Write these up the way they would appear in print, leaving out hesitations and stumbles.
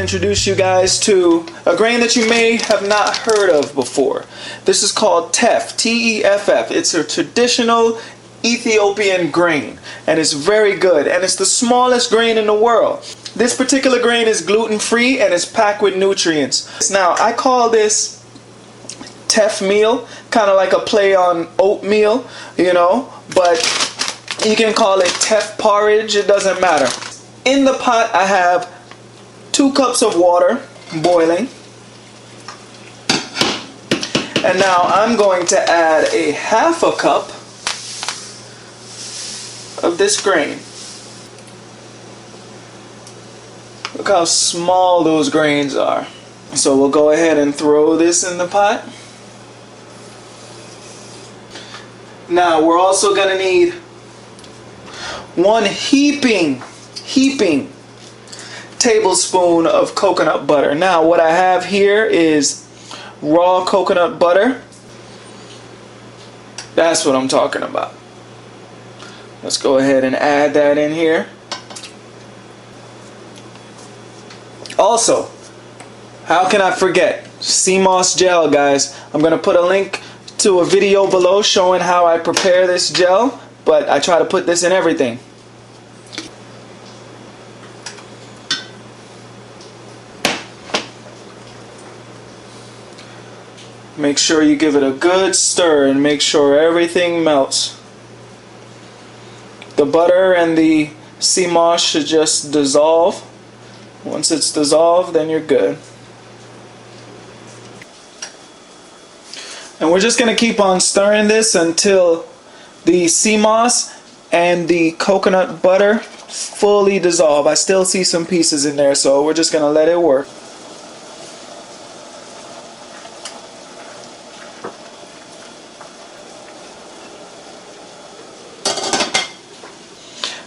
introduce you guys to a grain that you may have not heard of before. This is called Teff, T-E-F-F. It's a traditional Ethiopian grain, and it's very good, and it's the smallest grain in the world. This particular grain is gluten-free and it's packed with nutrients. Now, I call this Teffmeal, kind of like a play on oatmeal, you know, but you can call it Teffmeal Porridge, it doesn't matter. In the pot, I have 2 cups of water boiling. And now I'm going to add a half a cup of this grain. Look how small those grains are. So we'll go ahead and throw this in the pot. Now we're also going to need 1 heaping tablespoon of coconut butter. Now what I have here is raw coconut butter. That's what I'm talking about. Let's go ahead and add that in here. Also, how can I forget? Sea moss gel, guys. I'm going to put a link to a video below showing how I prepare this gel, but I try to put this in everything. Make sure you give it a good stir and make sure everything melts. The butter and the sea moss should just dissolve. Once it's dissolved, then you're good. And we're just going to keep on stirring this until the sea moss and the coconut butter fully dissolve. I still see some pieces in there, so we're just going to let it work.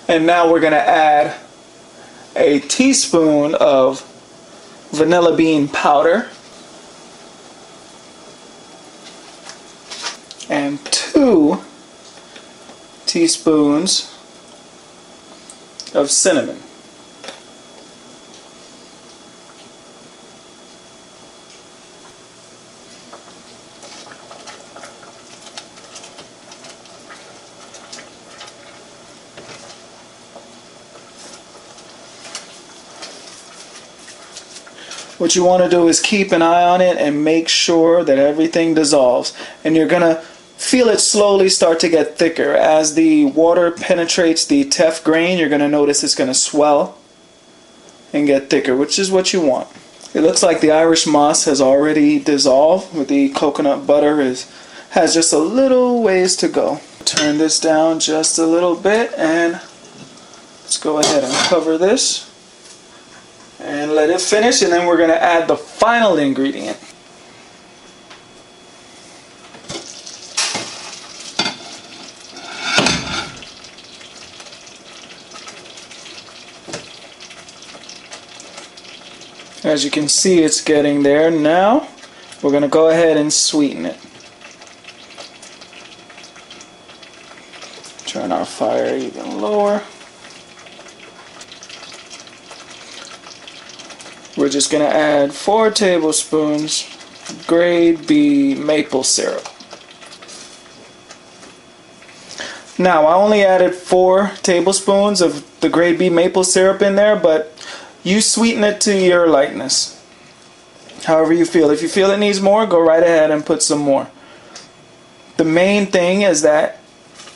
And now we're going to add a teaspoon of vanilla bean powder and 2 teaspoons of cinnamon. What you want to do is keep an eye on it and make sure that everything dissolves. And you're going to feel it slowly start to get thicker. As the water penetrates the teff grain, you're going to notice it's going to swell and get thicker, which is what you want. It looks like the Irish moss has already dissolved, with the coconut butter has just a little ways to go. Turn this down just a little bit and let's go ahead and cover this. And let it finish, and then we're going to add the final ingredient. As you can see, it's getting there. Now we're going to go ahead and sweeten it. Turn our fire even lower. We're just going to add 4 tablespoons grade B maple syrup. Now, I only added 4 tablespoons of the grade B maple syrup in there, but you sweeten it to your likeness. However you feel. If you feel it needs more, go right ahead and put some more. The main thing is that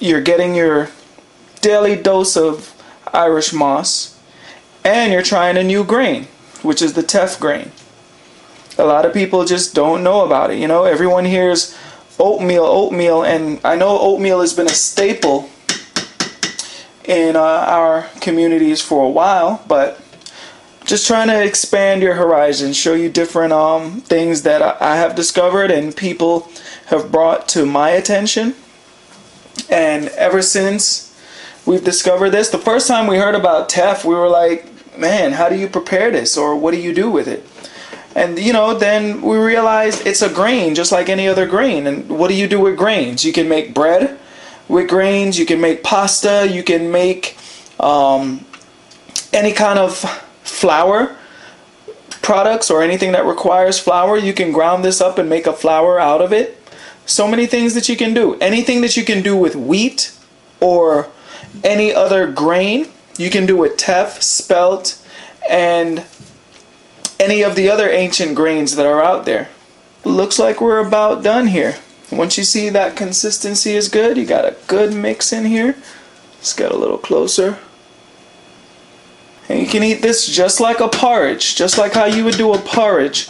you're getting your daily dose of Irish moss, and you're trying a new grain, which is the teff grain. A lot of people just don't know about it. You know, everyone hears oatmeal, and I know oatmeal has been a staple in our communities for a while, but just trying to expand your horizons, show you different things that I have discovered and people have brought to my attention. And ever since we've discovered this, the first time we heard about teff, we were like, man, how do you prepare this, or what do you do with it? And you know, then we realized it's a grain just like any other grain. And what do you do with grains? You can make bread with grains, you can make pasta, you can make any kind of flour products or anything that requires flour, you can ground this up and make a flour out of it. So many things that you can do. Anything that you can do with wheat or any other grain, you can do with teff, spelt, and any of the other ancient grains that are out there. Looks like we're about done here. Once you see that consistency is good, you got a good mix in here. Let's get a little closer. And you can eat this just like a porridge, just like how you would do a porridge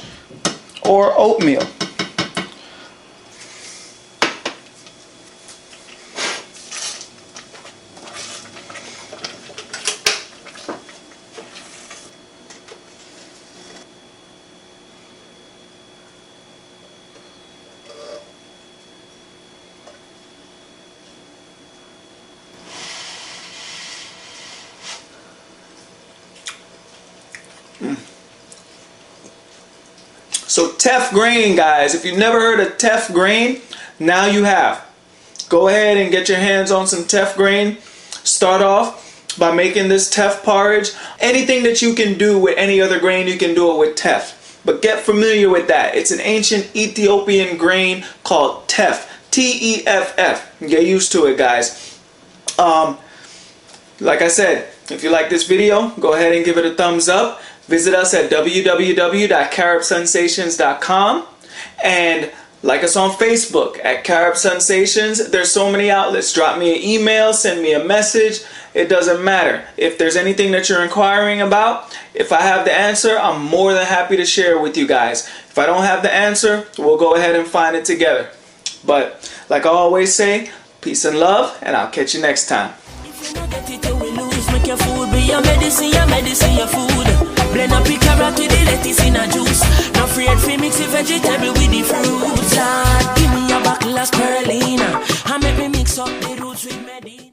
or oatmeal. So teff grain, guys, if you've never heard of teff grain, now you have. Go ahead and get your hands on some teff grain. Start off by making this teff porridge. Anything that you can do with any other grain, you can do it with teff. But get familiar with that. It's an ancient Ethiopian grain called teff. T-E-F-F. Get used to it, guys. Like I said, if you like this video, go ahead and give it a thumbs up. Visit us at www.caribsensations.com and like us on Facebook at Carib Sensations. There's so many outlets. Drop me an email, send me a message. It doesn't matter. If there's anything that you're inquiring about, if I have the answer, I'm more than happy to share it with you guys. If I don't have the answer, we'll go ahead and find it together. But like I always say, peace and love, and I'll catch you next time. Make your food be your medicine, your food.